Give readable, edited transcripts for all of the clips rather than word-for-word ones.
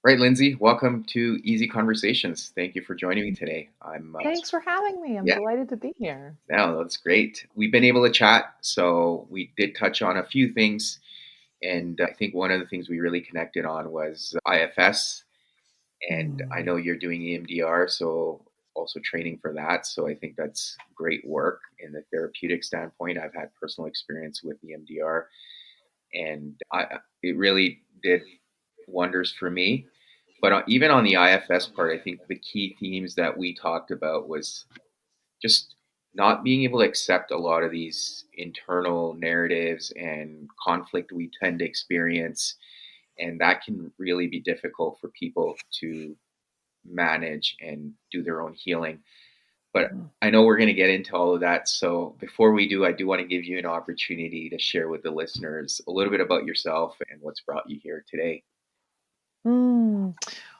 Right, Lindsay, welcome to Easy Conversations. Thank you for joining me today. Thanks for having me. I'm Yeah, delighted to be here. no, that's great. We've been able to chat, so we did touch on a few things, and I think one of the things we really connected on was IFS, and I Mm. know you're doing EMDR, so also training for that. So I think that's great work in the therapeutic standpoint. I've had personal experience with EMDR, and it really did wonders for me. But even on the IFS part, I think the key themes that we talked about was just not being able to accept a lot of these internal narratives and conflict we tend to experience. And that can really be difficult for people to manage and do their own healing. But Mm. I know we're going to get into all of that. So before we do, I do want to give you an opportunity to share with the listeners a little bit about yourself and what's brought you here today. Mm.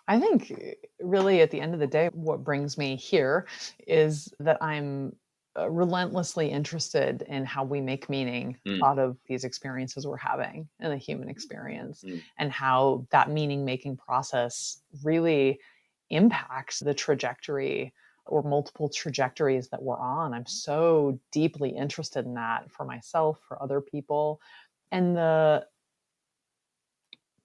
I think really at the end of the day, what brings me here is that I'm relentlessly interested in how we make meaning Mm, out of these experiences we're having in the human experience, mm, and how that meaning making process really impacts the trajectory or multiple trajectories that we're on. I'm so deeply interested in that for myself, for other people, and the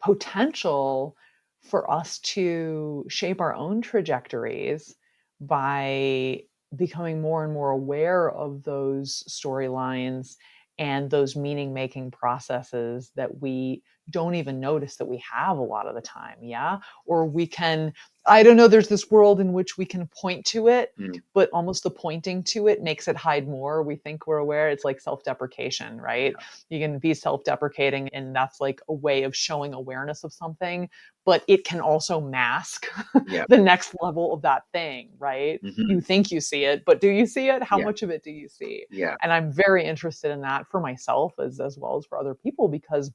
potential for us to shape our own trajectories by becoming more and more aware of those storylines and those meaning making processes that we don't even notice that we have a lot of the time. Yeah. Or we can, I don't know, there's this world in which we can point to it, mm. but almost the pointing to it makes it hide more. We think we're aware. It's like self deprecation, right? You can be self-deprecating, and that's like a way of showing awareness of something, but it can also mask Yeah. the next level of that thing, right? Hmm. You think you see it, but do you see it? How Yeah. much of it do you see? Yeah. And I'm very interested in that for myself as well as for other people, because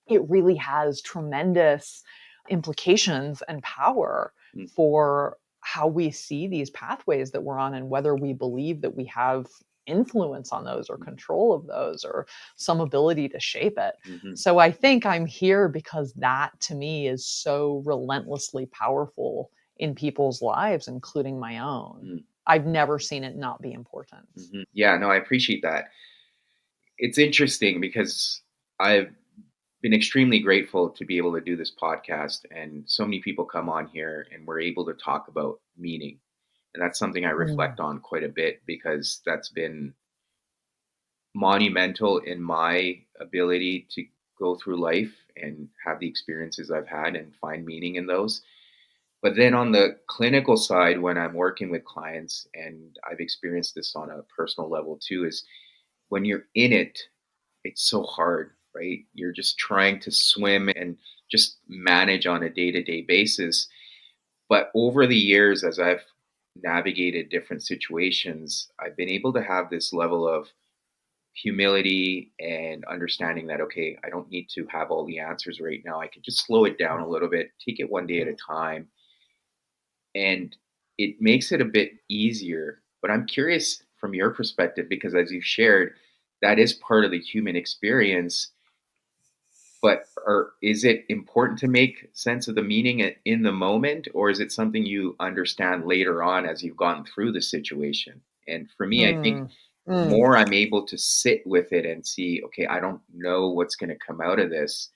it really has tremendous implications and power Mm, for how we see these pathways that we're on, and whether we believe that we have influence on those or control of those or some ability to shape it. mm-hmm. So I think I'm here because that to me is so relentlessly powerful in people's lives, including my own. Mm, I've never seen it not be important. hmm. Yeah, no, I appreciate that. It's interesting because I've been extremely grateful to be able to do this podcast, and so many people come on here and we're able to talk about meaning. And that's something I Mm, reflect on quite a bit because that's been monumental in my ability to go through life and have the experiences I've had and find meaning in those. But then on the clinical side, when I'm working with clients, and I've experienced this on a personal level too, is when you're in it, it's so hard, right? You're just trying to swim and just manage on a day to day basis. But over the years, as I've navigated different situations, I've been able to have this level of humility and understanding that, okay, I don't need to have all the answers right now. I can just slow it down a little bit, take it one day at a time, and it makes it a bit easier. But I'm curious from your perspective, because as you shared, that is part of the human experience. But is it important to make sense of the meaning in the moment, or is it something you understand later on as you've gone through the situation? And for me, I think mm, the mm. more I'm able to sit with it and see, okay, I don't know what's going to come out of this,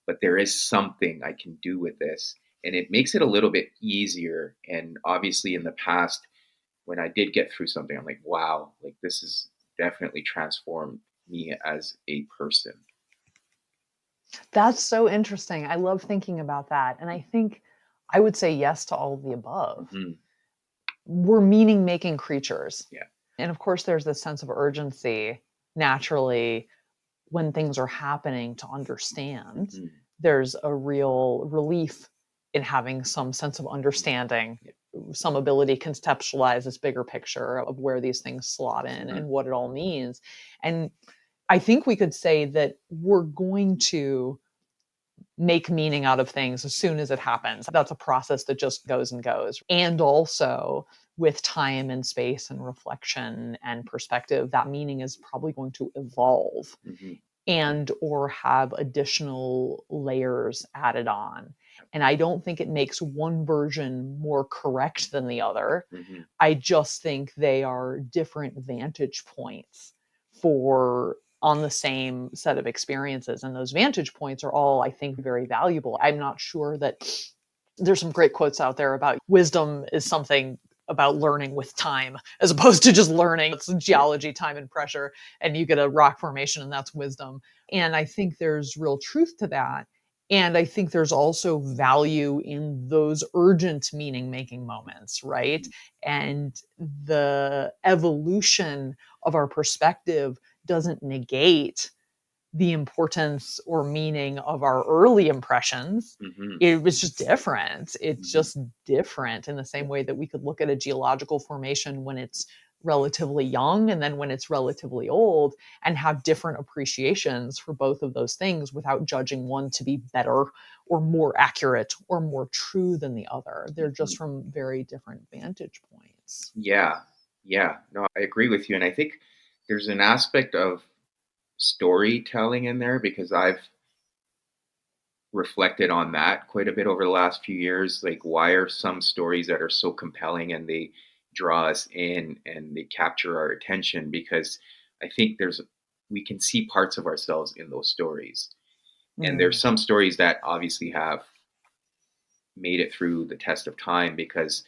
but there is something I can do with this. And it makes it a little bit easier. And obviously, in the past, when I did get through something, I'm like, wow, like this has definitely transformed me as a person. That's so interesting. I love thinking about that. And I think I would say yes to all of the above. Hmm. We're meaning making creatures. Yeah. And of course, there's this sense of urgency naturally when things are happening to understand. Hmm. There's a real relief in having some sense of understanding, Yeah. some ability to conceptualize this bigger picture of where these things slot in Mhm. and what it all means. And I think we could say that we're going to make meaning out of things as soon as it happens. That's a process that just goes and goes. And also, with time and space and reflection and perspective, that meaning is probably going to evolve Mhm. and or have additional layers added on. And I don't think it makes one version more correct than the other. Hmm. I just think they are different vantage points for on the same set of experiences. And those vantage points are all, I think, very valuable. I'm not sure that there's some great quotes out there about wisdom is something about learning with time as opposed to just learning. It's Yeah. geology, time, and pressure, and you get a rock formation, and that's wisdom. And I think there's real truth to that. And I think there's also value in those urgent meaning making moments, right? Hmm. And the evolution of our perspective doesn't negate the importance or meaning of our early impressions. Hmm. It was just different. It's Hmm. just different in the Yeah. same way that we could look at a geological formation when it's relatively young and then when it's relatively old and have different appreciations for both of those things without judging one to be better or more accurate or more true than the other. They're Hmm. just from very different vantage points. Yeah. Yeah. No, I agree with you. And I think there's an aspect of storytelling in there because I've reflected on that quite a bit over the last few years. Like, why are some stories that are so compelling and they draw us in and they capture our attention? Because I think we can see parts of ourselves in those stories. And there's Mm. some stories that obviously have made it through the test of time because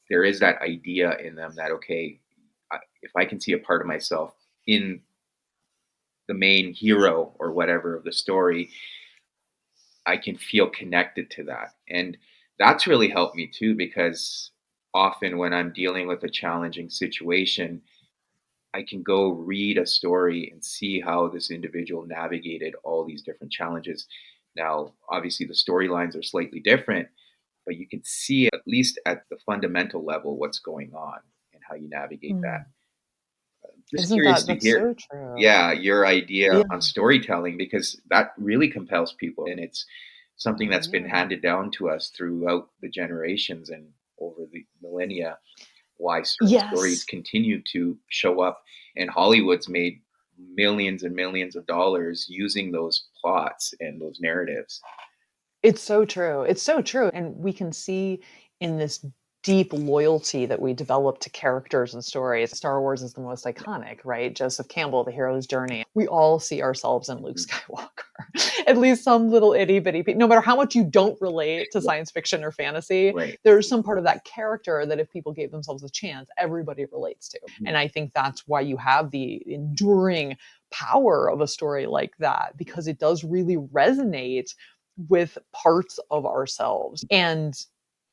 there is that idea in them that, okay, if I can see a part of myself in the main hero or whatever of the story, I can feel connected to that. And that's really helped me too, because often when I'm dealing with a challenging situation, I can go read a story and see how this individual navigated all these different challenges. Now, obviously, the storylines are slightly different, but you can see, at least at the fundamental level, what's going on and how you navigate that. Mm. Just Isn't curious that to that's hear, so true? yeah, your idea Yeah. on storytelling, because that really compels people, and it's something Oh that's been yeah. handed down to us throughout the generations and over the millennia. Why certain stories Yes. continue to show up, and Hollywood's made millions and millions of dollars using those plots and those narratives. It's so true. It's so true. And we can see in this deep loyalty that we develop to characters and stories. Star Wars is the most iconic, right? Joseph Campbell, The Hero's Journey. We all see ourselves in Luke Mhm. Skywalker, at least some little itty bitty. No matter how much you don't relate to Yeah, science fiction or fantasy, right. there's some part of that character that if people gave themselves a chance, everybody relates to. Mhm. And I think that's why you have the enduring power of a story like that, because it does really resonate with parts of ourselves. And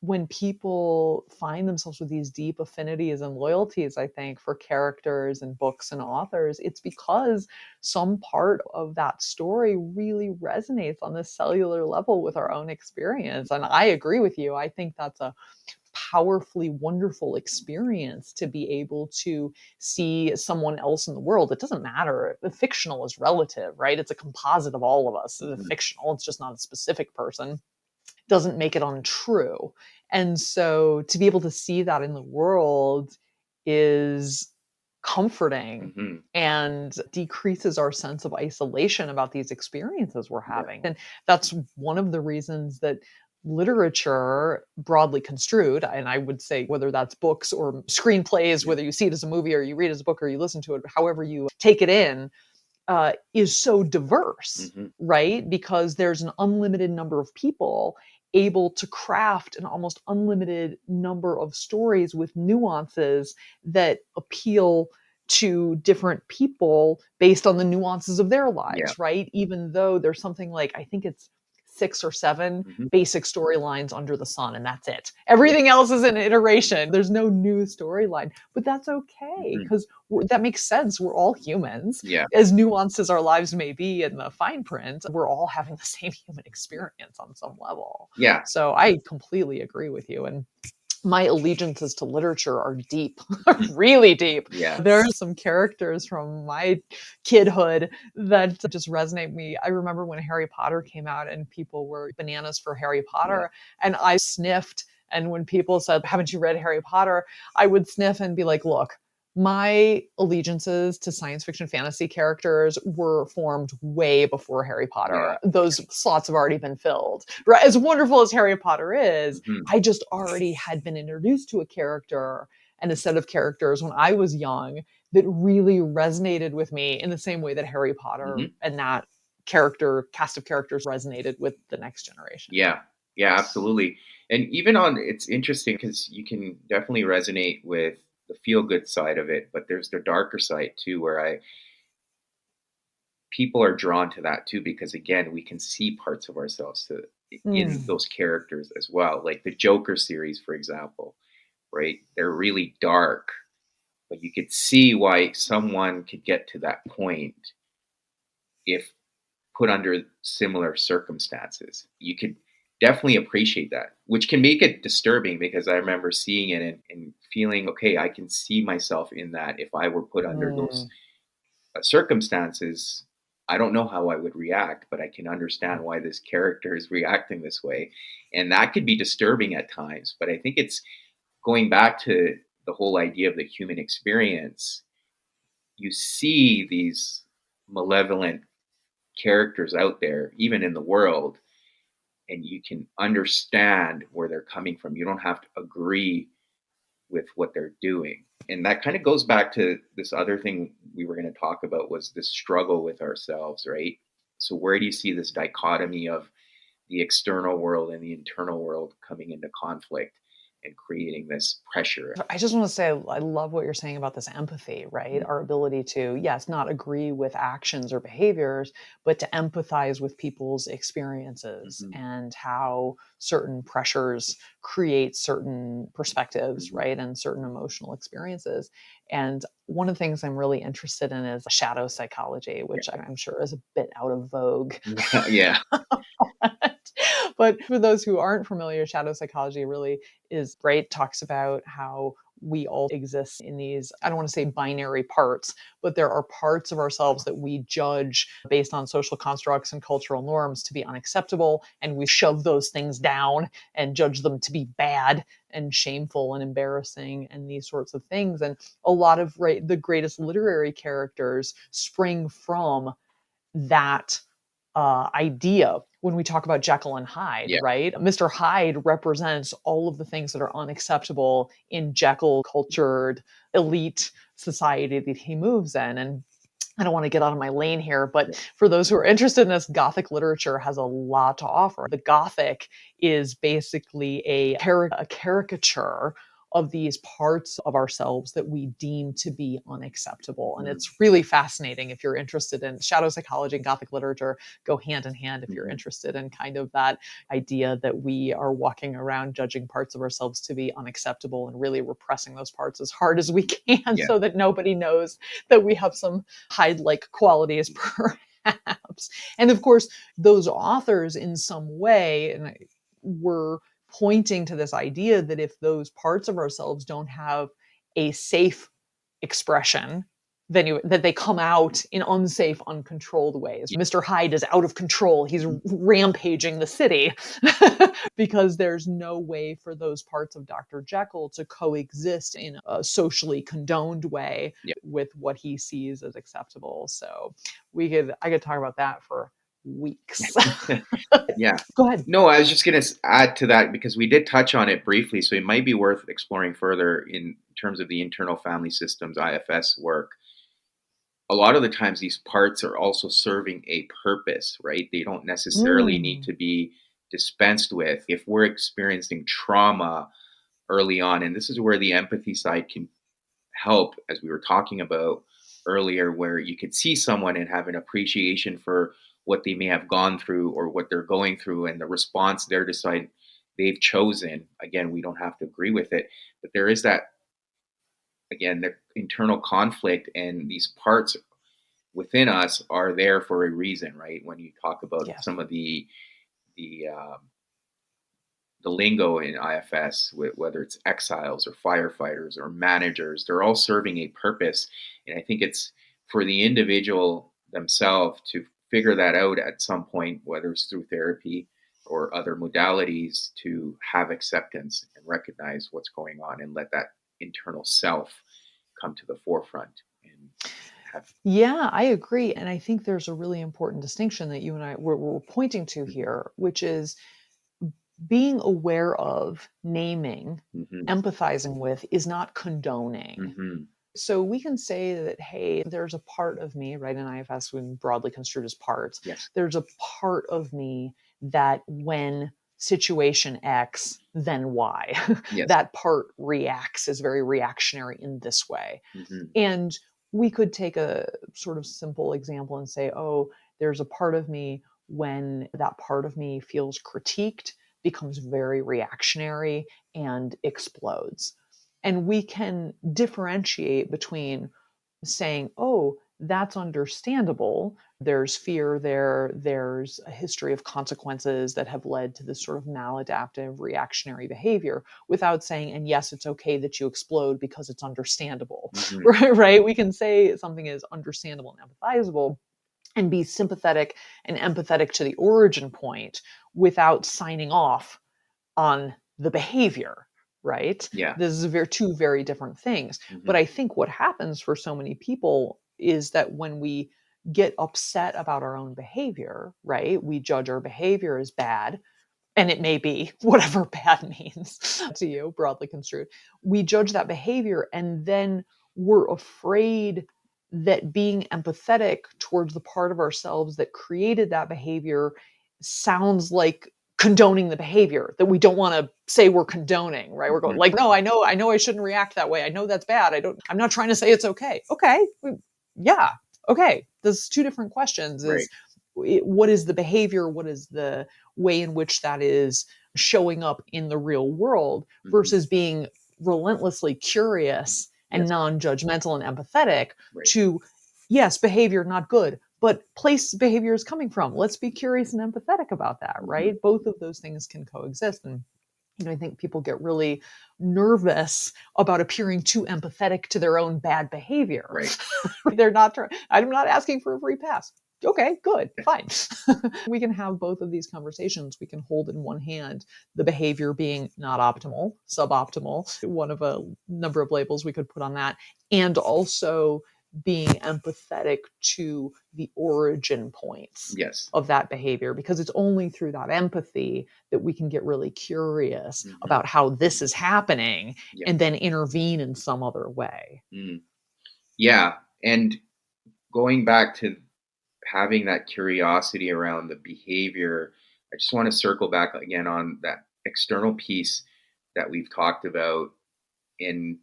when people find themselves with these deep affinities and loyalties, I think, for characters and books and authors, it's because some part of that story really resonates on this cellular level with our own experience. And I agree with you. I think that's a powerfully wonderful experience to be able to see someone else in the world. It doesn't matter. The fictional is relative, right? It's a composite of all of us. The Mhm. fictional, it's just not a specific person, doesn't make it untrue. And so to be able to see that in the world is comforting Mhm. and decreases our sense of isolation about these experiences we're Yeah. having. And that's one of the reasons that literature, broadly construed, and I would say whether that's books or screenplays, Yeah. whether you see it as a movie or you read it as a book or you listen to it, however you take it in, is so diverse, Mhm. right? Because there's an unlimited number of people able to craft an almost unlimited number of stories with nuances that appeal to different people based on the nuances of their Yeah. lives, right? Even though there's something like, I think it's 6 or 7 Mhm. basic storylines under the sun, and that's it. Yeah. Everything else is an iteration. There's no new storyline, but that's okay Mhm. because that makes sense. We're all humans, Yeah. as nuanced as our lives may be in the fine print, we're all having the same human Yeah. experience on some level. Yeah. So I completely agree with you. And my allegiances to literature are deep, really deep. Yeah. There are some characters from my kidhood that just resonate with me. I remember when Harry Potter came out and people were bananas for Harry Yeah. Potter, and I sniffed. And when people said, "Haven't you read Harry Potter?" I would sniff and be like, "Look, My allegiances to science fiction fantasy characters were formed way before Harry Yeah. Potter. Those slots have already been filled. Right? As wonderful as Harry Potter is, Hmm. I just already had been introduced to a character and a set of characters when I was young that really resonated with me in the same way that Harry Potter Hmm. and that cast of characters resonated with the next generation. Yeah. Yeah, absolutely. And even on, it's interesting because you can definitely resonate with the feel good side of it, but there's the darker side too, where I people are drawn to that too because again we can see parts of ourselves in Mm. those characters as well, like the Joker series for example, right? They're really dark, but you could see why someone could get to that point if put under similar circumstances. You could definitely appreciate that, which can make it disturbing because I remember seeing it and feeling okay, I can see myself in that. If I were put under those Mm. circumstances, I don't know how I would react, but I can understand why this character is reacting this way. And that could be disturbing at times. But I think it's going back to the whole idea of the human experience. You see these malevolent characters out there, even in the world, and you can understand where they're coming from. You don't have to agree with what they're doing. And that kind of goes back to this other thing we were going to talk about was this struggle with ourselves, right? So where do you see this dichotomy of the external world and the internal world coming into conflict and creating this pressure? I just want to say I love what you're saying about this empathy, right? Mm-hmm. Our ability to, yes, not agree with actions or behaviors, but to empathize with people's experiences Mm-hmm. and how certain pressures create certain perspectives, Mm-hmm. right? And certain emotional experiences. And one of the things I'm really interested in is shadow psychology, Yeah. which I'm sure is a bit out of vogue. Yeah. Yeah. But for those who aren't familiar, shadow psychology really is great. Talks about how we all exist in these, I don't want to say binary parts, but there are parts of ourselves that we judge based on social constructs and cultural norms to be unacceptable. And we shove those things down and judge them to be bad and shameful and embarrassing and these sorts of things. And a lot of the greatest literary characters spring from that idea when we talk about Jekyll and Hyde, Yeah. right? Mr. Hyde represents all of the things that are unacceptable in Jekyll cultured elite society that he moves in. And I don't want to get out of my lane here, but Yeah. for those who are interested in this, Gothic literature has a lot to offer. The Gothic is basically a caricature of these parts of ourselves that we deem to be unacceptable. And Mm-hmm. it's really fascinating if you're interested in shadow psychology and Gothic literature go hand in hand if you're Mm-hmm. interested in kind of that idea that we are walking around judging parts of ourselves to be unacceptable and really repressing those parts as hard as we can Yeah. so that nobody knows that we have some Hyde like qualities, perhaps. And of course, those authors, in some way, were pointing to this idea that if those parts of ourselves don't have a safe expression, then that they come out in unsafe, uncontrolled ways. Yeah. Mr. Hyde is out of control. He's Mm-hmm. rampaging the city because there's no way for those parts of Dr. Jekyll to coexist in a socially condoned way Yeah. with what he sees as acceptable. So I could talk about that for weeks. Yeah. Go ahead. No, I was just going to add to that because we did touch on it briefly, so it might be worth exploring further in terms of the internal family systems IFS work. A lot of the times, these parts are also serving a purpose, right? They don't necessarily need Mm. to be dispensed with. If we're experiencing trauma early on, and this is where the empathy side can help, as we were talking about earlier, where you could see someone and have an appreciation for what they may have gone through or what they're going through and the response they're deciding they've chosen. Again, we don't have to agree with it, but there is that, again, the internal conflict, and these parts within us are there for a reason, right? When you talk about Yes. some of the lingo in IFS, whether it's exiles or firefighters or managers, they're all serving a purpose. And I think it's for the individual themselves to figure that out at some point, whether it's through therapy or other modalities, to have acceptance and recognize what's going on and let that internal self come to the forefront and have. Yeah, I agree. And I think there's a really important distinction that you and I we're pointing to Mhm, here, which is being aware of, naming, mhm, empathizing with is not condoning. mhm. So we can say that, hey, there's a part of me, right? In IFS, when broadly construed as parts, Yes. there's a part of me that when situation X, then Y, Yes. that part reacts, is very reactionary in this way. Mhm, And we could take a sort of simple example and say, oh, there's a part of me when that part of me feels critiqued, becomes very reactionary and explodes. And we can differentiate between saying, oh, that's understandable. There's fear there. There's a history of consequences that have led to this sort of maladaptive reactionary behavior without saying, and yes, it's okay that you explode because it's understandable, mhm. right? We can say something is understandable and empathizable and be sympathetic and empathetic to the origin point without signing off on the behavior, right? Yeah. This is two very different things. But Mhm, I think what happens for so many people is that when we get upset about our own behavior, right? We judge our behavior as bad, and it may be whatever bad means to you, broadly construed. We judge that behavior, and then we're afraid that being empathetic towards the part of ourselves that created that behavior sounds like condoning the behavior that we don't want to say we're condoning, right? We're going mhm. like, no, I know I shouldn't react that way. I know that's bad. I'm not trying to say it's okay. Okay. Yeah. Okay. There's two different questions Right. is what is the behavior? What is the way in which that is showing up in the real world Mhm. versus being relentlessly curious and Yes. non-judgmental and empathetic Right. to yes, behavior not good, but place behavior is coming from. Let's be curious and empathetic about that, Mhm. right? Both of those things can coexist. And I think people get really nervous about appearing too empathetic to their own bad behavior. Right. They're not trying. I'm not asking for a free pass. Okay, good, fine. We can have both of these conversations. We can hold in one hand the behavior being not optimal, suboptimal, one of a number of labels we could put on that, and also being empathetic to the origin points Yes. of that behavior, because it's only through that empathy that we can get really curious Mhm. about how this is happening Yeah. and then intervene in some other way. Mm. Yeah. And going back to having that curiosity around the behavior, I just want to circle back again on that external piece that we've talked about. And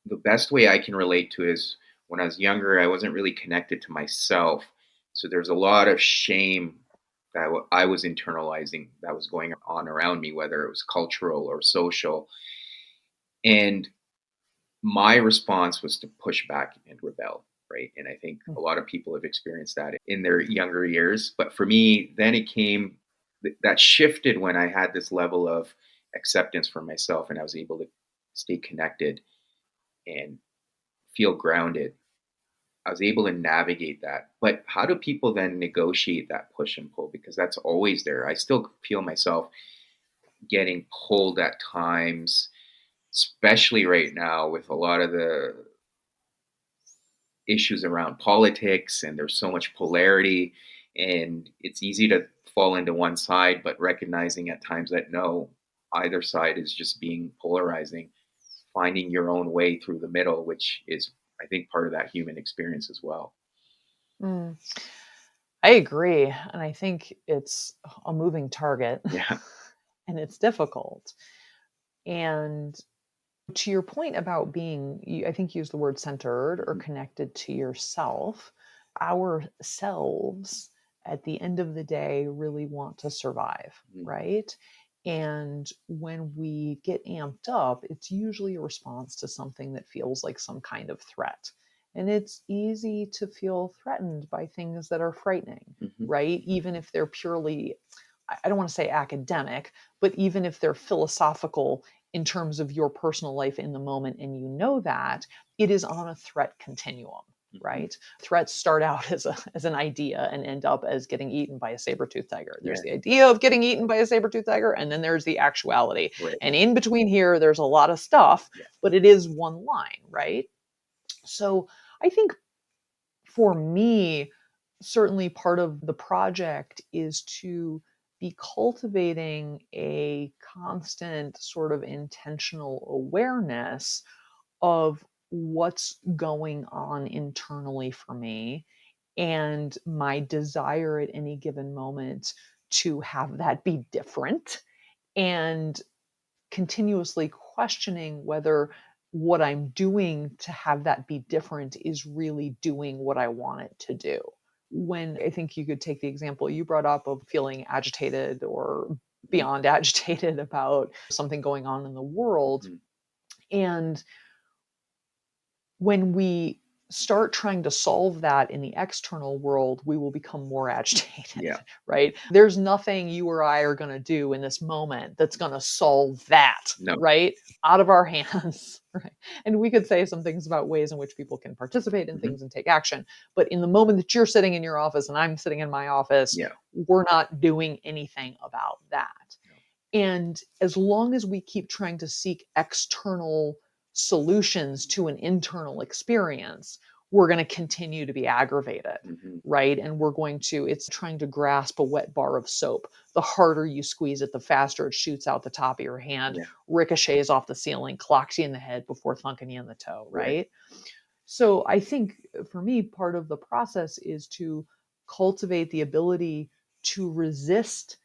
the best way I can relate to is when I was younger, I wasn't really connected to myself. So there's a lot of shame that I was internalizing that was going on around me, whether it was cultural or social. And my response was to push back and rebel, right? And I think a lot of people have experienced that in their younger years. But for me, then it came that shifted when I had this level of acceptance for myself and I was able to stay connected and feel grounded. I was able to navigate that. But how do people then negotiate that push and pull? Because that's always there. I still feel myself getting pulled at times, especially right now with a lot of the issues around politics and there's so much polarity and it's easy to fall into one side, but recognizing at times that no, either side is just being polarizing, finding your own way through the middle, which is, I think, part of that human experience as well. Mm. I agree. And I think it's a moving target Yeah. and it's difficult. And to your point about being, I think you used the word centered or Mhm. connected to yourself, ourselves at the end of the day really want to survive, Mhm. right? And when we get amped up, it's usually a response to something that feels like some kind of threat. And it's easy to feel threatened by things that are frightening, Mhm. right? Even if they're purely, I don't want to say academic, but even if they're philosophical in terms of your personal life in the moment and you know that, it is on a threat continuum, Mhm. right? Threats start out as an idea and end up as getting eaten by a saber-toothed tiger. There's Yeah. the idea of getting eaten by a saber-toothed tiger, and then there's the actuality. Right. And in between here, there's a lot of stuff, Yeah. but it is one line, right? So I think for me, certainly part of the project is to be cultivating a constant sort of intentional awareness of what's going on internally for me and my desire at any given moment to have that be different, and continuously questioning whether what I'm doing to have that be different is really doing what I want it to do. When I think you could take the example you brought up of feeling agitated or Mhm. beyond agitated about something going on in the world. Mhm. And when we start trying to solve that in the external world, we will become more agitated, Yeah. right? There's nothing you or I are going to do in this moment that's going to solve that, No. right? Out of our hands, right? And we could say some things about ways in which people can participate in Mhm. things and take action. But in the moment that you're sitting in your office and I'm sitting in my office, Yeah. we're not doing anything about that. No. And as long as we keep trying to seek external solutions to an internal experience, we're going to continue to be aggravated, Mhm. right? And it's trying to grasp a wet bar of soap. The harder you squeeze it, the faster it shoots out the top of your hand, Yeah. ricochets off the ceiling, clocks you in the head before thunking you in the toe, Right. right? So I think for me, part of the process is to cultivate the ability to resist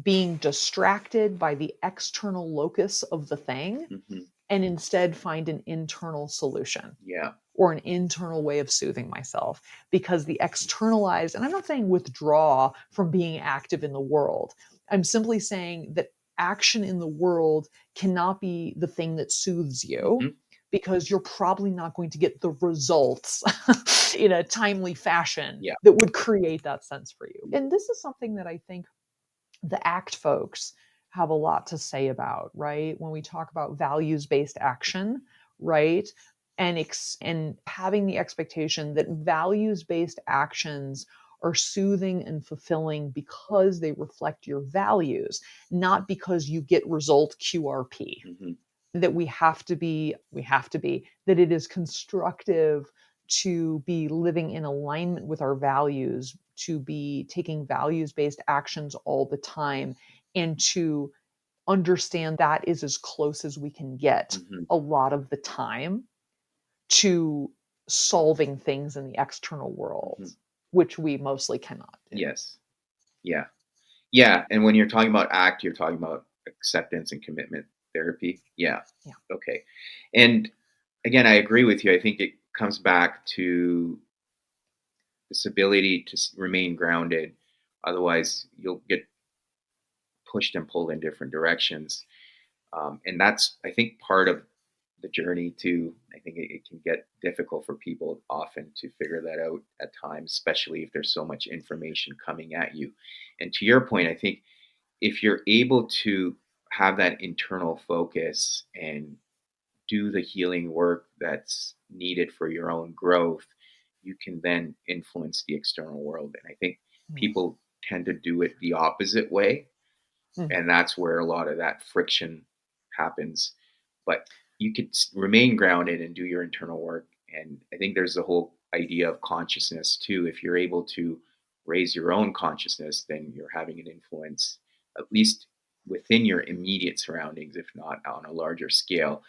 being distracted by the external locus of the thing Mhm. and instead find an internal solution Yeah. or an internal way of soothing myself. Because the externalized, and I'm not saying withdraw from being active in the world, I'm simply saying that action in the world cannot be the thing that soothes you, Mhm. because you're probably not going to get the results in a timely fashion Yeah. that would create that sense for you. And this is something that I think the ACT folks have a lot to say about, right? When we talk about values based action, right? And having the expectation that values based actions are soothing and fulfilling because they reflect your values, not because you get result QRP. Mhm. That we have to be, that it is constructive to be living in alignment with our values, to be taking values based actions all the time, and to understand that is as close as we can get Mhm. a lot of the time to solving things in the external world, Mhm. which we mostly cannot do. Yes. Yeah. Yeah. And when you're talking about ACT, you're talking about acceptance and commitment therapy. Yeah. Yeah. Okay. And again, I agree with you. I think it comes back to this ability to remain grounded. Otherwise, you'll get pushed and pulled in different directions. And that's, I think, part of the journey too. I think it can get difficult for people often to figure that out at times, especially if there's so much information coming at you. And to your point, I think if you're able to have that internal focus and do the healing work that's needed for your own growth, you can then influence the external world. And I think Mm. people tend to do it the opposite way, Mm. and that's where a lot of that friction happens. But you could remain grounded and do your internal work. And I think there's the whole idea of consciousness too. If you're able to raise your own consciousness, then you're having an influence, at least within your immediate surroundings, if not on a larger scale.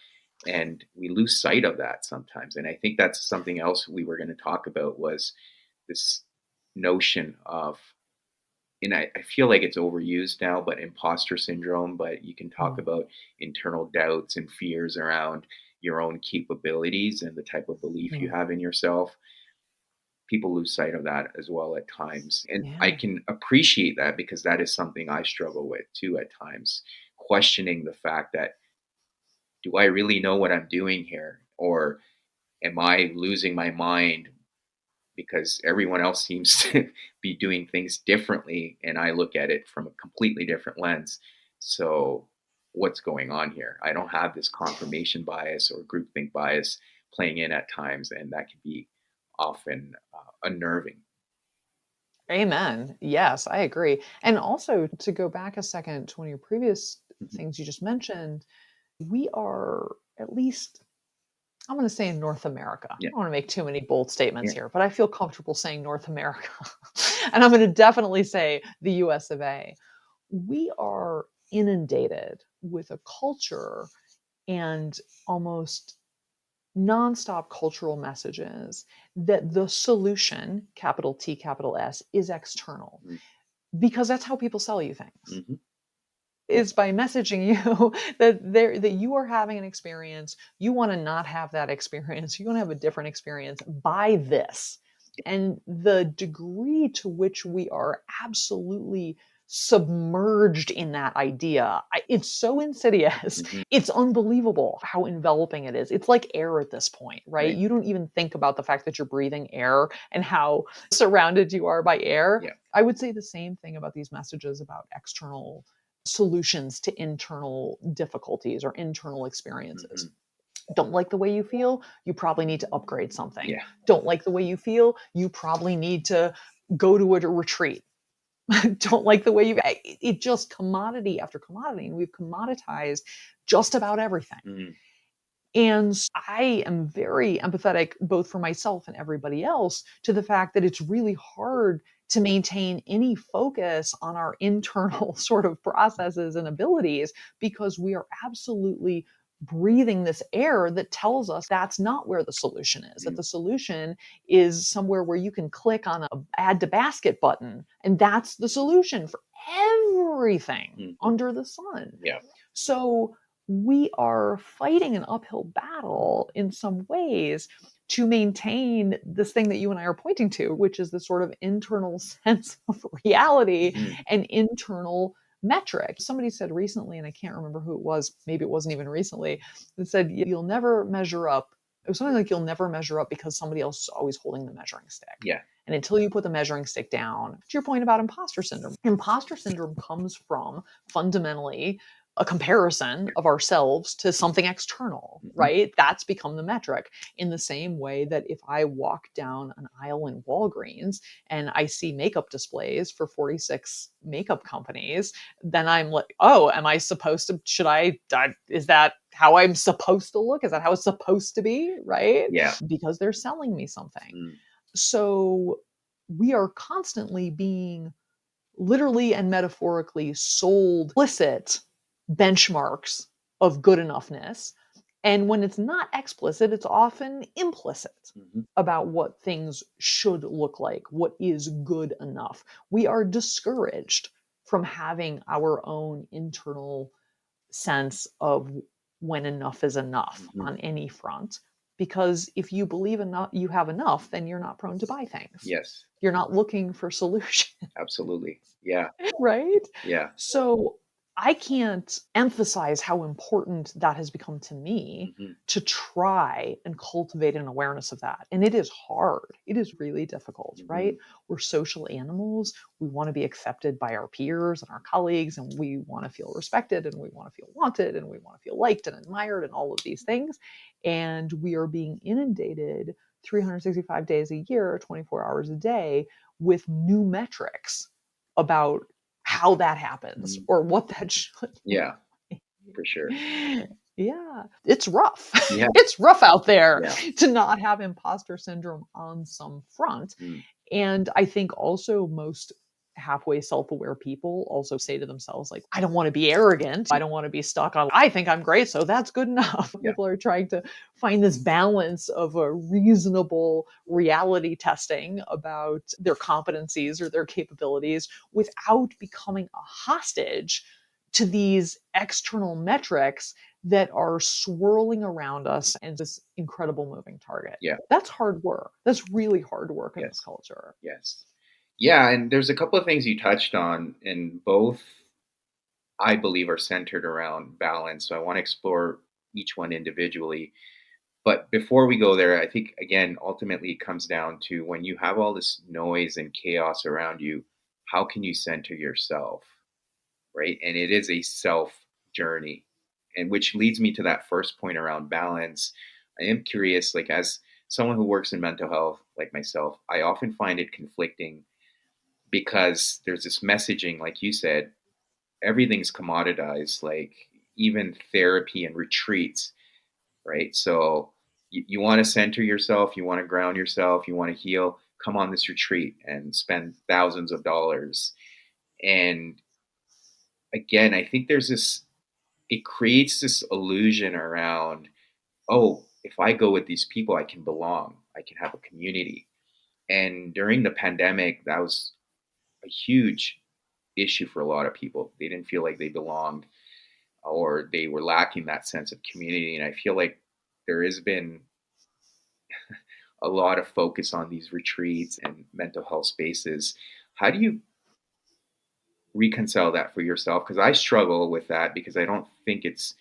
And we lose sight of that sometimes. And I think that's something else we were going to talk about was this notion of, and I feel like it's overused now, but imposter syndrome. But you can talk Mm. about internal doubts and fears around your own capabilities and the type of belief you Mm. have in yourself. People lose sight of that as well at times. And I Yeah. can appreciate that because that is something I struggle with too at times, questioning the fact that, do I really know what I'm doing here? Or am I losing my mind because everyone else seems to be doing things differently and I look at it from a completely different lens. So, what's going on here? I don't have this confirmation bias or groupthink bias playing in at times, and that can be often unnerving. Amen. Yes, I agree. And also, to go back a second to one of your previous Mhm. things you just mentioned, we are, at least I'm going to say in North America. I Yeah. don't want to make too many bold statements Yeah. here, but I feel comfortable saying North America. And I'm going to definitely say the US of A. We are inundated with a culture and almost nonstop cultural messages that the solution, capital T, capital S, is external, Mm. because that's how people sell you things. Hmm. Yeah. Is by messaging you that you are having an experience, you want to not have that experience, you want to have a different experience, buy this. And the degree to which we are absolutely submerged in that idea, it's so insidious. Hmm. It's unbelievable how enveloping it is. It's like air at this point, right? Right. You don't even think about the fact that you're breathing air and how surrounded you are by air. Yeah. I would say the same thing about these messages about external solutions to internal difficulties or internal experiences. Hmm. Don't like the way you feel? You probably need to upgrade something. Yeah. Don't like the way you feel? You probably need to go to a retreat. Don't like the way it just commodity after commodity, and we've commoditized just about everything. Hmm. And I am very empathetic, both for myself and everybody else, to the fact that it's really hard to maintain any focus on our internal sort of processes and abilities, because we are absolutely breathing this air that tells us that's not where the solution is, that Hmm. the solution is somewhere where you can click on a add to basket button, and that's the solution for everything Hmm. under the sun. Yeah. So we are fighting an uphill battle in some ways to maintain this thing that you and I are pointing to, which is the sort of internal sense of reality Hmm. and internal metric. Somebody said recently, and I can't remember who it was, maybe it wasn't even recently, that said, you'll never measure up. It was something like, you'll never measure up because somebody else is always holding the measuring stick. Yeah. And until you put the measuring stick down, to your point about imposter syndrome comes from fundamentally a comparison of ourselves to something external, Hmm. right? That's become the metric. In the same way that if I walk down an aisle in Walgreens and I see makeup displays for 46 makeup companies, then I'm like, oh, am I supposed to, is that how I'm supposed to look? Is that how it's supposed to be? Right? Yeah. Because they're selling me something. Mm. So we are constantly being literally and metaphorically sold implicit benchmarks of good enoughness. And when it's not explicit, it's often implicit Hmm. about what things should look like, what is good enough. We are discouraged from having our own internal sense of when enough is enough Hmm. on any front. Because if you believe enough, you have enough, then you're not prone to buy things. Yes. You're not looking for solutions. Absolutely. Yeah. Right? Yeah. So I can't emphasize how important that has become to me Hmm. to try and cultivate an awareness of that. And it is hard. It is really difficult, Hmm. right? We're social animals. We want to be accepted by our peers and our colleagues, and we want to feel respected, and we want to feel wanted, and we want to feel liked and admired, and all of these things. And we are being inundated 365 days a year, 24 hours a day with new metrics about how that happens Hmm. or what that should look Yeah. For sure. like. Yeah, it's rough. Yeah. It's rough out there Yeah. to not have imposter syndrome on some front. Mm. And I think also most halfway self-aware people also say to themselves, like, I don't want to be arrogant, I don't want to be stuck on, I think I'm great, so that's good enough. Yeah. People are trying to find this balance of a reasonable reality testing about their competencies or their capabilities without becoming a hostage to these external metrics that are swirling around us and this incredible moving target. Yeah. That's hard work. That's really hard work in this Yes. culture. Yes. Yeah. And there's a couple of things you touched on, and both I believe are centered around balance. So I want to explore each one individually. But before we go there, I think, again, ultimately it comes down to when you have all this noise and chaos around you, how can you center yourself? Right. And it is a self journey. And which leads me to that first point around balance. I am curious, like, as someone who works in mental health, like myself, I often find it conflicting because there's this messaging, like you said, everything's commoditized, like even therapy and retreats, right? So You want to center yourself, you want to ground yourself, you want to heal, come on this retreat and spend thousands of dollars. And again, I think there's this, it creates this illusion around, oh, if I go with these people, I can belong, I can have a community. And during the pandemic, that was a huge issue for a lot of people. They didn't feel like they belonged, or they were lacking that sense of community. And I feel like there has been a lot of focus on these retreats and mental health spaces. How do you reconcile that for yourself? Because I struggle with that, because I don't think it's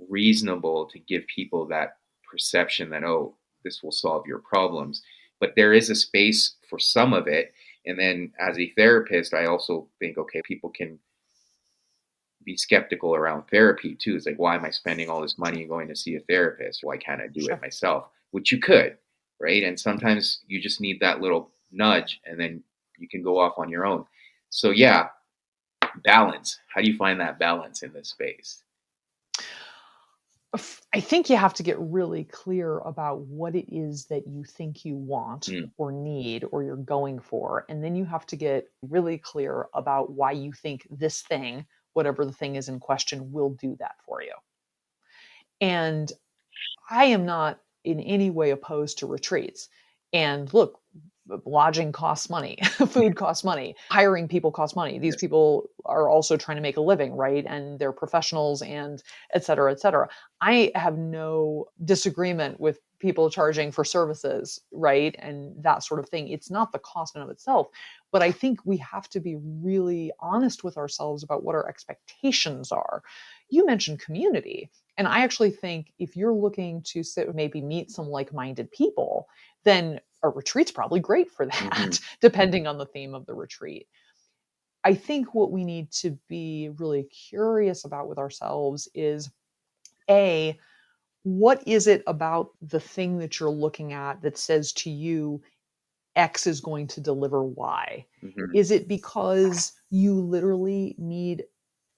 reasonable to give people that perception that, oh, this will solve your problems. But there is a space for some of it. And then as a therapist, I also think, okay, people can be skeptical around therapy too. It's like, why am I spending all this money going to see a therapist? Why can't I do it Sure. myself? Which you could, right? And sometimes you just need that little nudge, and then you can go off on your own. So yeah, balance. How do you find that balance in this space? I think you have to get really clear about what it is that you think you want Mm, or need or you're going for. And then you have to get really clear about why you think this thing, whatever the thing is in question, will do that for you. And I am not in any way opposed to retreats. And look, lodging costs money, food costs money, hiring people costs money. These yes. people are also trying to make a living, right? And they're professionals and et cetera, et cetera. I have no disagreement with people charging for services, right? And that sort of thing. It's not the cost in of itself, but I think we have to be really honest with ourselves about what our expectations are. You mentioned community. And I actually think if you're looking to sit, maybe meet some like minded people, then a retreat's probably great for Hmm. that, depending on the theme of the retreat. I think what we need to be really curious about with ourselves is A, what is it about the thing that you're looking at that says to you, X is going to deliver Y? Hmm. Is it because you literally need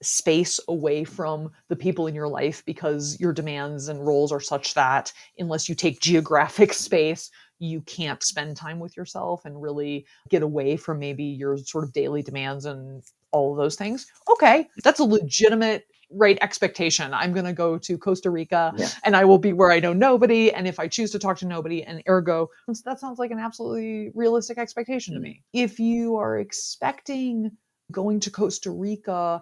space away from the people in your life because your demands and roles are such that unless you take geographic space, you can't spend time with yourself and really get away from maybe your sort of daily demands and all of those things? Okay, that's a legitimate right expectation. I'm going to go to Costa Rica Yeah. and I will be where I know nobody. And if I choose to talk to nobody, and ergo, that sounds like an absolutely realistic expectation to Mm. me. If you are expecting going to Costa Rica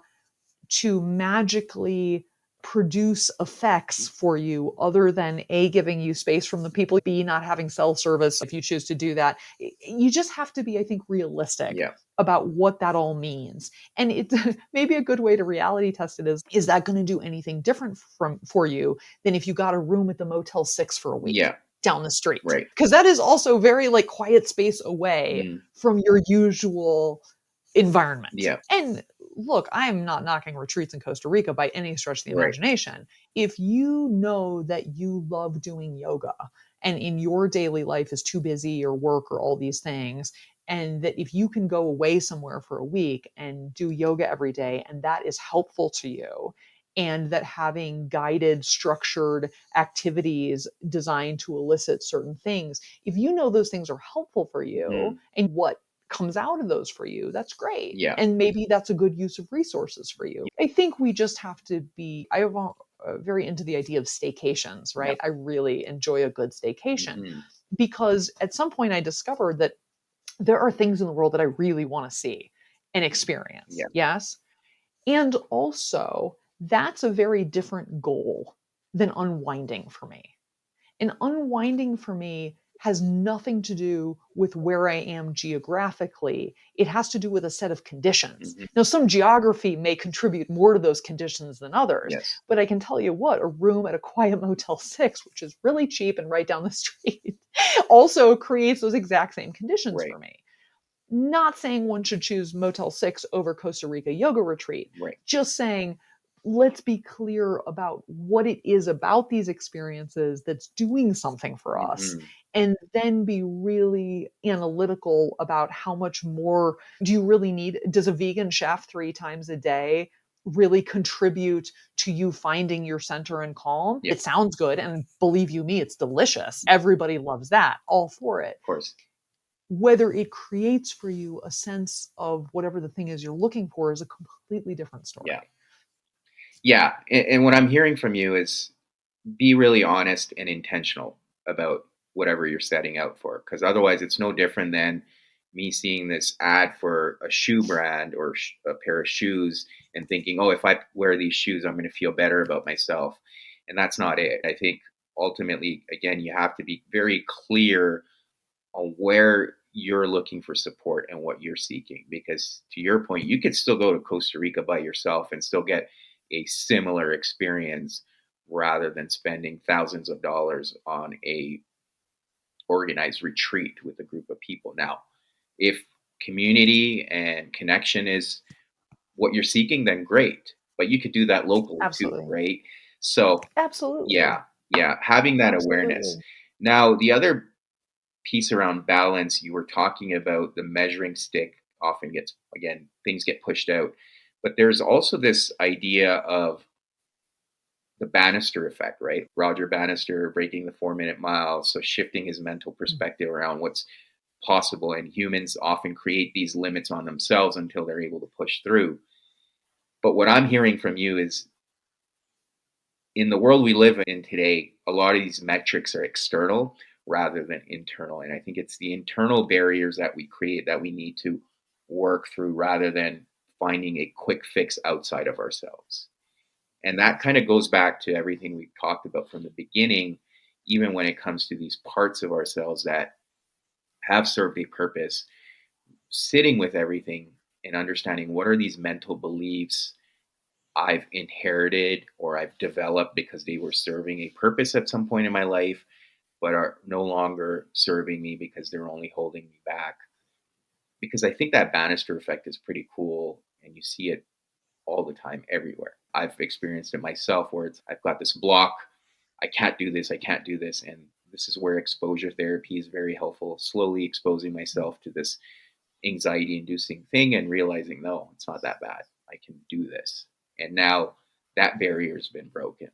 to magically produce effects for you other than A, giving you space from the people, B, not having cell service if you choose to do that. You just have to be, I think, realistic Yeah. about what that all means. And it maybe a good way to reality test it is that going to do anything different from for you than if you got a room at the Motel 6 for a week Yeah. down the street? Right. Because that is also very like quiet space away Mm. from your usual environment. Yeah. And look, I'm not knocking retreats in Costa Rica by any stretch of the Right. imagination. If you know that you love doing yoga and in your daily life is too busy or work or all these things, and that if you can go away somewhere for a week and do yoga every day and that is helpful to you, and that having guided, structured activities designed to elicit certain things, if you know those things are helpful for you Hmm. and what comes out of those for you, that's great. Yeah. And maybe that's a good use of resources for you. I think we just have to be, I'm very into the idea of staycations, Yeah. right? I really enjoy a good staycation Hmm. because at some point I discovered that there are things in the world that I really want to see and experience. Yeah. Yes. And also, that's a very different goal than unwinding for me. And unwinding for me has nothing to do with where I am geographically. It has to do with a set of conditions. Hmm. Now, some geography may contribute more to those conditions than others, Yes. but I can tell you what, a room at a quiet Motel 6, which is really cheap and right down the street, also creates those exact same conditions Right. for me. Not saying one should choose Motel 6 over Costa Rica yoga retreat, Right. just saying let's be clear about what it is about these experiences that's doing something for us, Hmm. and then be really analytical about how much more do you really need. Does a vegan chef 3 times a day really contribute to you finding your center and calm. Yeah. It sounds good, and believe you me, it's delicious. Everybody loves that. All for it. Of course. Whether it creates for you a sense of whatever the thing is you're looking for is a completely different story. Yeah. Yeah. And what I'm hearing from you is be really honest and intentional about whatever you're setting out for. Because otherwise, it's no different than me seeing this ad for a shoe brand or a pair of shoes and thinking, oh, if I wear these shoes, I'm going to feel better about myself. And that's not it. I think ultimately, again, you have to be very clear on where you're looking for support and what you're seeking. Because to your point, you could still go to Costa Rica by yourself and still get a similar experience rather than spending thousands of dollars on a organized retreat with a group of people. Now, if community and connection is what you're seeking, then great. But you could do that locally too, Absolutely. right? So Absolutely. yeah, having that awareness. Absolutely. Now, the other piece around balance, you were talking about the measuring stick often gets, again, things get pushed out. But there's also this idea of the Banister effect, right? Roger Banister breaking the 4 minute mile. So shifting his mental perspective around what's possible. And humans often create these limits on themselves until they're able to push through. But what I'm hearing from you is in the world we live in today, a lot of these metrics are external rather than internal. And I think it's the internal barriers that we create that we need to work through rather than finding a quick fix outside of ourselves. And that kind of goes back to everything we've talked about from the beginning, even when it comes to these parts of ourselves that have served a purpose, sitting with everything and understanding what are these mental beliefs I've inherited or I've developed because they were serving a purpose at some point in my life, but are no longer serving me because they're only holding me back. Because I think that Banister effect is pretty cool and you see it all the time everywhere. I've experienced it myself where I've got this block, I can't do this, I can't do this. And this is where exposure therapy is very helpful, slowly exposing myself to this anxiety inducing thing and realizing, no, it's not that bad. I can do this. And now that barrier's been broken.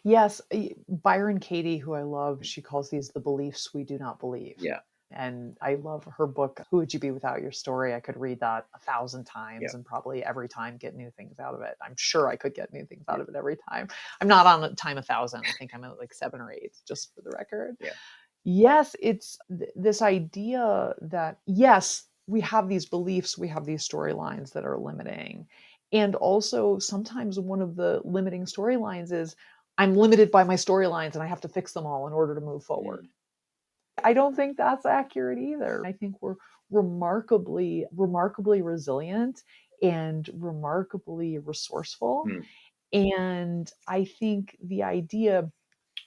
Yes, Byron Katie, who I love, she calls these the beliefs we do not believe. Yeah. And I love her book, Who Would You Be Without Your Story? I could read that 1,000 times Yeah. and probably every time get new things out of it. I'm sure I could get new things out of it every time. I'm not on time 1,000. I think I'm at like 7 or 8, just for the record. Yeah. Yes, it's this idea that, yes, we have these beliefs, we have these storylines that are limiting. And also, sometimes one of the limiting storylines is I'm limited by my storylines and I have to fix them all in order to move forward. Mm. I don't think that's accurate either. I think we're remarkably resilient and remarkably resourceful. Mm. And I think the idea,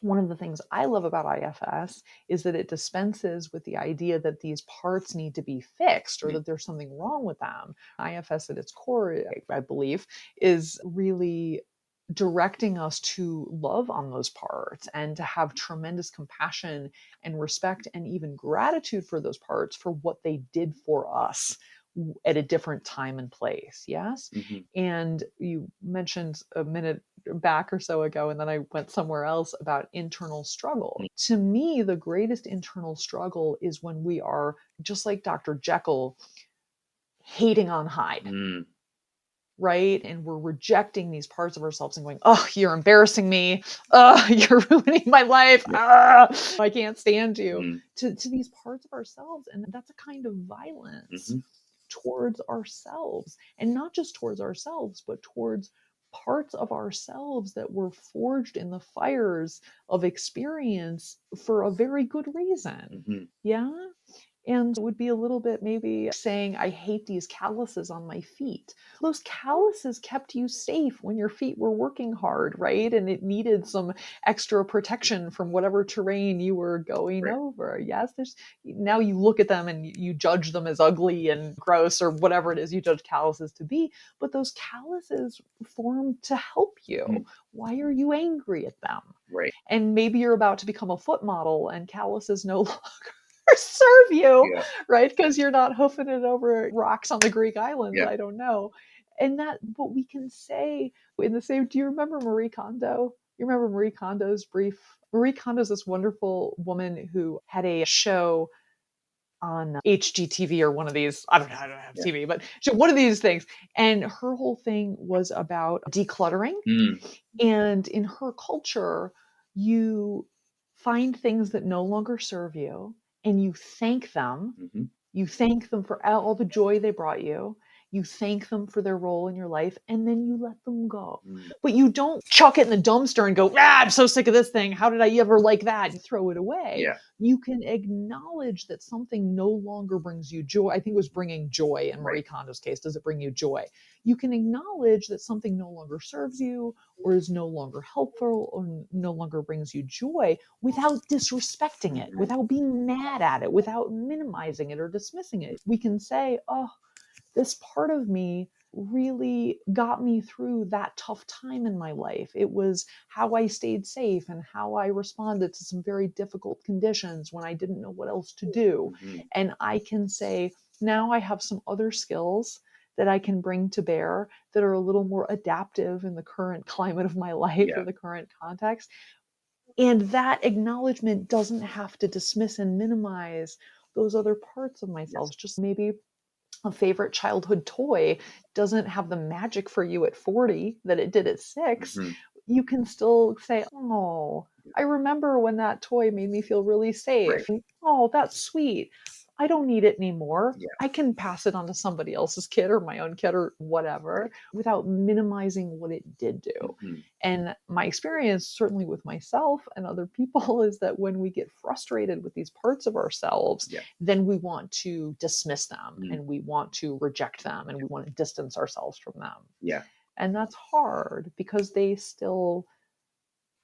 one of the things I love about IFS is that it dispenses with the idea that these parts need to be fixed or Mm. that there's something wrong with them. IFS at its core, I believe, is really directing us to love on those parts and to have tremendous compassion and respect and even gratitude for those parts for what they did for us at a different time and place. Yes. Mm-hmm. And you mentioned a minute back or so ago, and then I went somewhere else about internal struggle. Mm. To me, the greatest internal struggle is when we are just like Dr. Jekyll hating on Hyde. Mm. Right? And we're rejecting these parts of ourselves and going, oh, you're embarrassing me. Oh, you're ruining my life. Yeah. I can't stand you. Mm. To these parts of ourselves. And that's a kind of violence Mm-hmm. towards ourselves. And not just towards ourselves, but towards parts of ourselves that were forged in the fires of experience for a very good reason. Mm-hmm. Yeah. And it would be a little bit maybe saying, I hate these calluses on my feet. Those calluses kept you safe when your feet were working hard, right? And it needed some extra protection from whatever terrain you were going Right. over. Yes, there's now you look at them and you judge them as ugly and gross or whatever it is you judge calluses to be, but those calluses formed to help you. Mm. Why are you angry at them? Right. And maybe you're about to become a foot model and calluses no longer serve you, Yeah. right? Because you're not hoofing it over rocks on the Greek islands. Yeah. I don't know. And that, what we can say in the same, do you remember Marie Kondo? You remember Marie Kondo's brief? Marie Kondo's this wonderful woman who had a show on HGTV or one of these. I don't know. I don't have Yeah. TV, but one of these things. And her whole thing was about decluttering. Mm. And in her culture, you find things that no longer serve you and you thank them. Mm-hmm. You thank them for all the joy they brought you. You thank them for their role in your life, and then you let them go. Mm. But you don't chuck it in the dumpster and go, I'm so sick of this thing. How did I ever like that? You throw it away. Yeah. You can acknowledge that something no longer brings you joy. I think it was bringing joy in Marie Right. Kondo's case. Does it bring you joy? You can acknowledge that something no longer serves you or is no longer helpful or no longer brings you joy without disrespecting it, Mm-hmm. without being mad at it, without minimizing it or dismissing it. We can say, oh, this part of me really got me through that tough time in my life. It was how I stayed safe and how I responded to some very difficult conditions when I didn't know what else to do. Mm-hmm. And I can say, now I have some other skills that I can bring to bear that are a little more adaptive in the current climate of my life or Yeah. the current context. And that acknowledgement doesn't have to dismiss and minimize those other parts of myself. Yes. It's just maybe a favorite childhood toy doesn't have the magic for you at 40 that it did at 6. Mm-hmm. You can still say, oh, I remember when that toy made me feel really Right. safe. Oh, that's sweet. I don't need it anymore. Yeah. I can pass it on to somebody else's kid or my own kid or whatever Right. without minimizing what it did do. Mm-hmm. And my experience, certainly with myself and other people, is that when we get frustrated with these parts of ourselves, Yeah. then we want to dismiss them Mm. and we want to reject them and we want to distance ourselves from them. Yeah. And that's hard because they still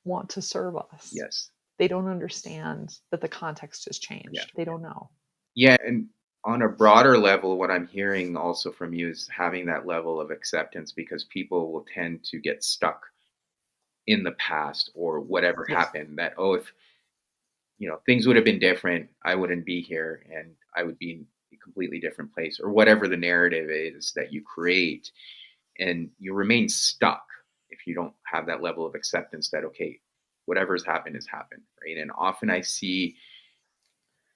want to serve us. Yes. They don't understand that the context has changed. Yeah. They don't know. Yeah. And on a broader level, what I'm hearing also from you is having that level of acceptance, because people will tend to get stuck in the past or whatever Yes. happened, that, oh, if things would have been different, I wouldn't be here and I would be in a completely different place, or whatever the narrative is that you create. And you remain stuck if you don't have that level of acceptance that, okay, whatever's happened has happened, right? And often I see,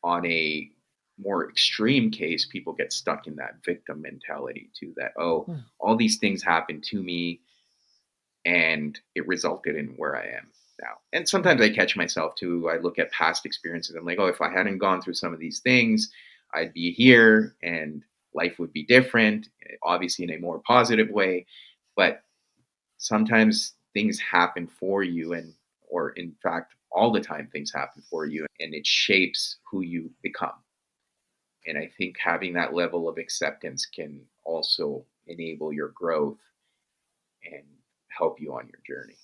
on a more extreme case, people get stuck in that victim mentality too, that, oh, Mm. all these things happened to me and it resulted in where I am now. And sometimes I catch myself too. I look at past experiences. I'm like, oh, if I hadn't gone through some of these things, I'd be here and life would be different, obviously in a more positive way. But sometimes things happen for you, or in fact, all the time things happen for you, and it shapes who you become. And I think having that level of acceptance can also enable your growth and help you on your journey.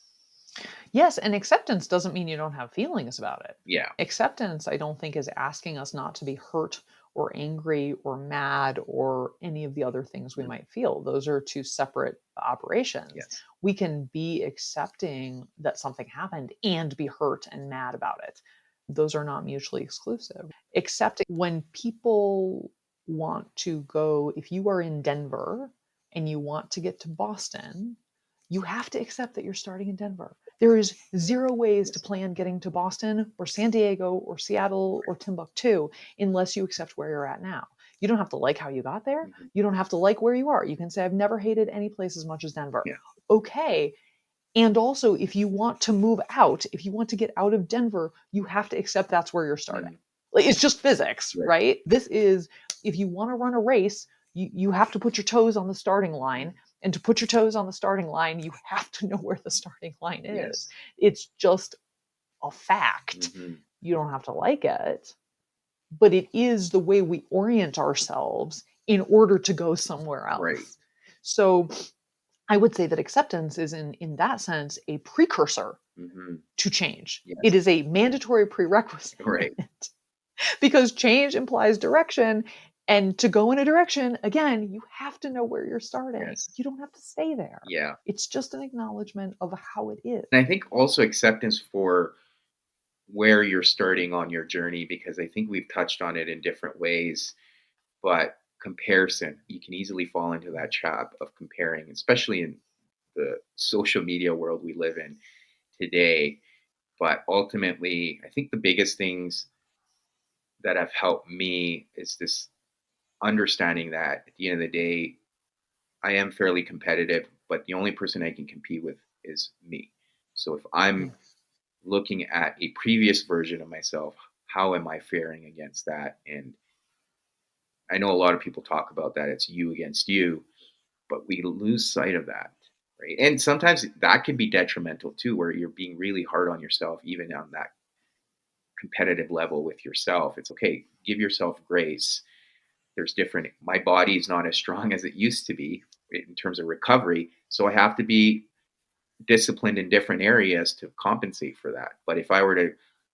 Yes, and acceptance doesn't mean you don't have feelings about it. Yeah. Acceptance, I don't think, is asking us not to be hurt or angry or mad or any of the other things we Mm. might feel. Those are two separate operations. Yes. We can be accepting that something happened and be hurt and mad about it. Those are not mutually exclusive. Accepting when people want to go, if you are in Denver and you want to get to Boston, you have to accept that you're starting in Denver. There is zero ways to Yes. plan getting to Boston or San Diego or Seattle or Timbuktu unless you accept where you're at now. You don't have to like how you got there. Mhm. You don't have to like where you are. You can say, I've never hated any place as much as Denver. Yeah. Okay. And also, if you want to move out, if you want to get out of Denver, you have to accept that's where you're starting. Mhm. Like, it's just physics, Right. right? This is, if you want to run a race, you have to put your toes on the starting line. And to put your toes on the starting line, you have to know where the starting line is. Yes. It's just a fact. Mhm. You don't have to like it, but it is the way we orient ourselves in order to go somewhere Right. else. So I would say that acceptance is, in that sense, a precursor Mhm. to change. It Yes. is a mandatory prerequisite Right. because change implies direction. And to go in a direction, again, you have to know where you're starting. Yes. You don't have to stay there. Yeah. It's just an acknowledgement of how it is. And I think also acceptance for where you're starting on your journey, because I think we've touched on it in different ways, but comparison. You can easily fall into that trap of comparing, especially in the social media world we live in today. But ultimately, I think the biggest things that have helped me is this understanding that at the end of the day, I am fairly competitive, but the only person I can compete with is me. So if Mm, I'm looking at a previous version of myself, how am I faring against that? And I know a lot of people talk about that it's you against you, but we lose sight of that, right? And sometimes that can be detrimental too, where you're being really hard on yourself, even on that competitive level with yourself. It's okay, give yourself grace. There's different, my body's not as strong as it used to be in terms of recovery. So I have to be disciplined in different areas to compensate for that. But if I were to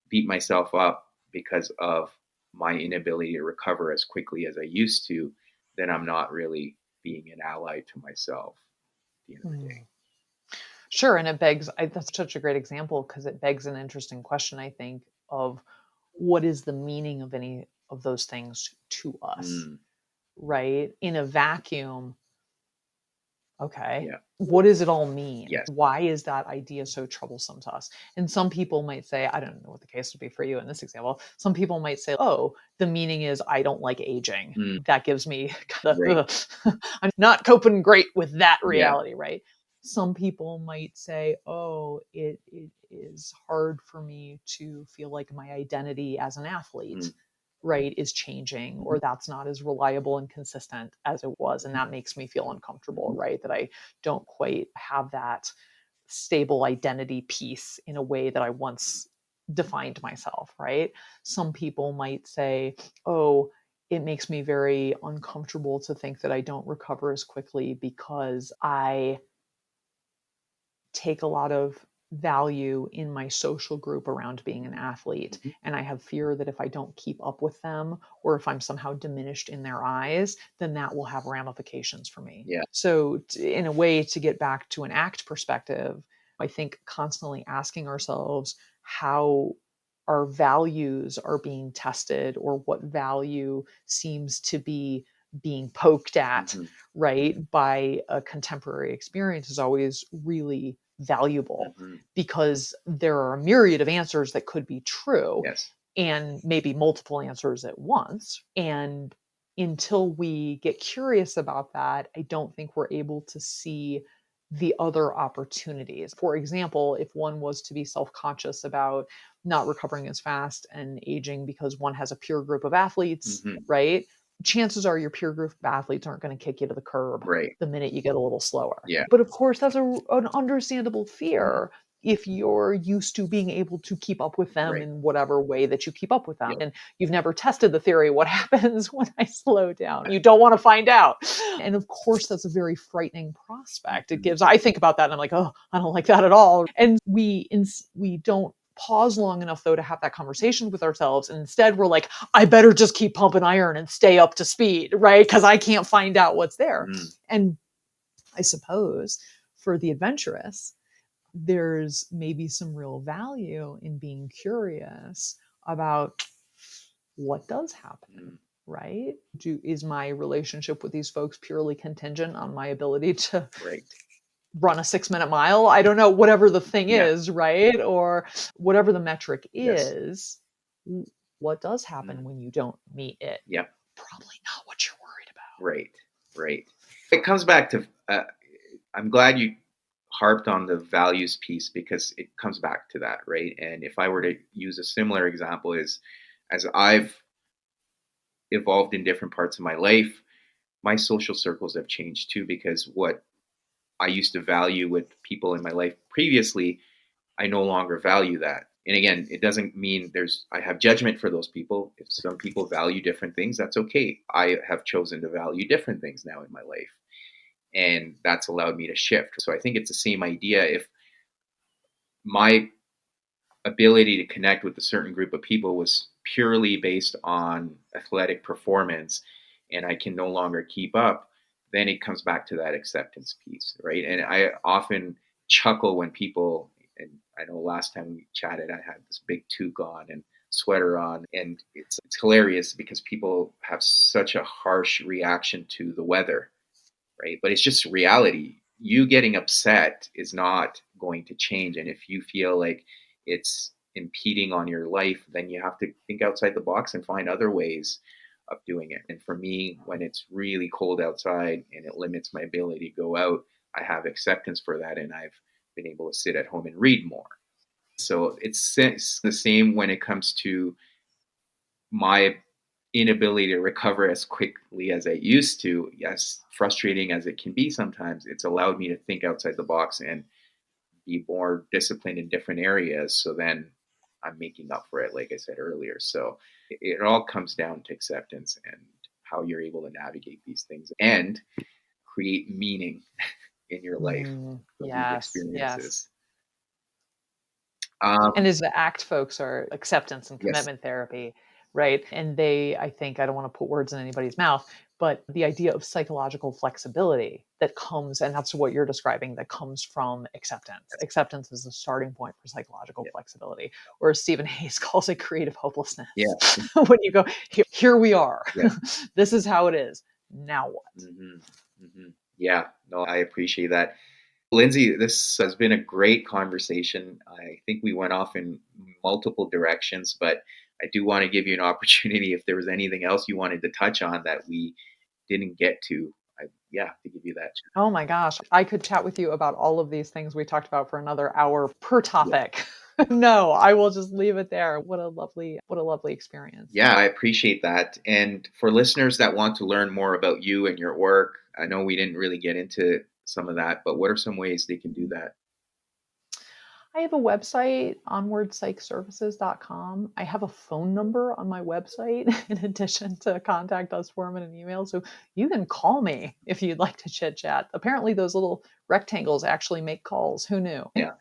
beat myself up because of my inability to recover as quickly as I used to, then I'm not really being an ally to myself at the end of the day. mm. Sure, and it begs that's such a great example because it begs an interesting question, I think, of what is the meaning of any of those things to us, Mm, right? In a vacuum, okay, yeah. what does it all mean? Yes. Why is that idea so troublesome to us? And some people might say, I don't know what the case would be for you in this example. Some people might say, oh, the meaning is I don't like aging. Mm, That gives me kind right. of, I'm not coping great with that Yeah. reality, right? Some people might say, oh, it is hard for me to feel like my identity as an athlete, Mm, right, is changing, or that's not as reliable and consistent as it was. And that makes me feel uncomfortable, right? That I don't quite have that stable identity piece in a way that I once defined myself, right? Some people might say, oh, it makes me very uncomfortable to think that I don't recover as quickly because I take a lot of value in my social group around being an athlete. mhm. And I have fear that if I don't keep up with them or if I'm somehow diminished in their eyes, then that will have ramifications for me. Yeah. So, in a way, to get back to an ACT perspective, I think constantly asking ourselves how our values are being tested or what value seems to be being poked at, Hmm. right, by a contemporary experience is always really valuable Hmm. because there are a myriad of answers that could be true Yes. and maybe multiple answers at once. And until we get curious about that, I don't think we're able to see the other opportunities. For example, if one was to be self conscious about not recovering as fast and aging because one has a peer group of athletes, Hmm. right? Chances are your peer group of athletes aren't going to kick you to the curb Right. the minute you get a little slower. Yeah. But of course, that's an understandable fear if you're used to being able to keep up with them Right. in whatever way that you keep up with them. Yep. And you've never tested the theory, what happens when I slow down? You don't want to find out. And of course, that's a very frightening prospect. It Mhm. gives, I think about that and I'm like, oh, I don't like that at all. And we don't pause long enough though to have that conversation with ourselves, and instead we're like, I better just keep pumping iron and stay up to speed, right? Because I can't find out what's there. Mm, And I suppose for the adventurous, there's maybe some real value in being curious about what does happen, mm, right? Is my relationship with these folks purely contingent on my ability to right. run a 6-minute mile? I don't know, whatever the thing Yeah. is, right? Or whatever the metric Yes. is, what does Mm, happen when you don't meet it? yeah. Probably not what you're worried about. Right. Right. It comes back to. I'm glad you harped on the values piece because it comes back to that, right? And if I were to use a similar example, is as I've evolved in different parts of my life, my social circles have changed too because what I used to value with people in my life previously, I no longer value that. And again, it doesn't mean I have judgment for those people. If some people value different things, that's okay. I have chosen to value different things now in my life. And that's allowed me to shift. So I think it's the same idea. If my ability to connect with a certain group of people was purely based on athletic performance and I can no longer keep up, then it comes back to that acceptance piece, right? And I often chuckle when people, and I know last time we chatted, I had this big toque on, and sweater on, and it's hilarious because people have such a harsh reaction to the weather, right? But it's just reality. You getting upset is not going to change. And if you feel like it's impeding on your life, then you have to think outside the box and find other ways of doing it. And for me, when it's really cold outside and it limits my ability to go out, I have acceptance for that. And I've been able to sit at home and read more. So it's the same when it comes to my inability to recover as quickly as I used to, as frustrating as it can be sometimes, it's allowed me to think outside the box and be more disciplined in different areas. So then I'm making up for it, like I said earlier. So it all comes down to acceptance and how you're able to navigate these things and create meaning in your life from these Yes, yes. experiences. And Um, as the ACT folks are acceptance and yes, commitment therapy, right? And they, I think, I don't want to put words in anybody's mouth, but the idea of psychological flexibility that comes, and that's what you're describing, that comes from acceptance. yes, Acceptance is the starting point for psychological yeah, flexibility, or as Stephen Hayes calls it, creative hopelessness. yeah, When you go, here we are, yeah. this is how it is. Now what? Hmm. Hmm. Yeah, no, I appreciate that. Lindsay, this has been a great conversation. I think we went off in multiple directions, but I do want to give you an opportunity if there was anything else you wanted to touch on that we didn't get to. Yeah, to give you that. Oh my gosh, I could chat with you about all of these things we talked about for another hour per Yeah. topic. No, I will just leave it there. What a lovely experience. Yeah, I appreciate that. And for listeners that want to learn more about you and your work, I know we didn't really get into some of that, but what are some ways they can do that? I have a website, onwardpsychservices.com. I have a phone number on my website in addition to contact us form and an email. So you can call me if you'd like to chit chat. Apparently, those little rectangles actually make calls. Who knew? Yeah,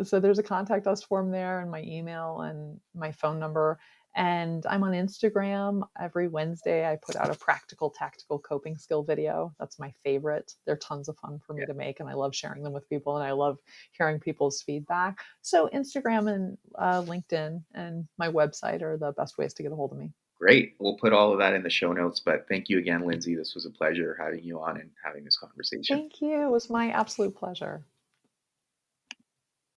So there's a contact us form there and my email and my phone number. And I'm on Instagram every Wednesday. I put out a practical tactical coping skill video. That's my favorite. They're tons of fun for me yeah. to make, and I love sharing them with people. And I love hearing people's feedback. So Instagram and LinkedIn and my website are the best ways to get a hold of me. Great. We'll put all of that in the show notes. But thank you again, Lindsay. This was a pleasure having you on and having this conversation. Thank you. It was my absolute pleasure.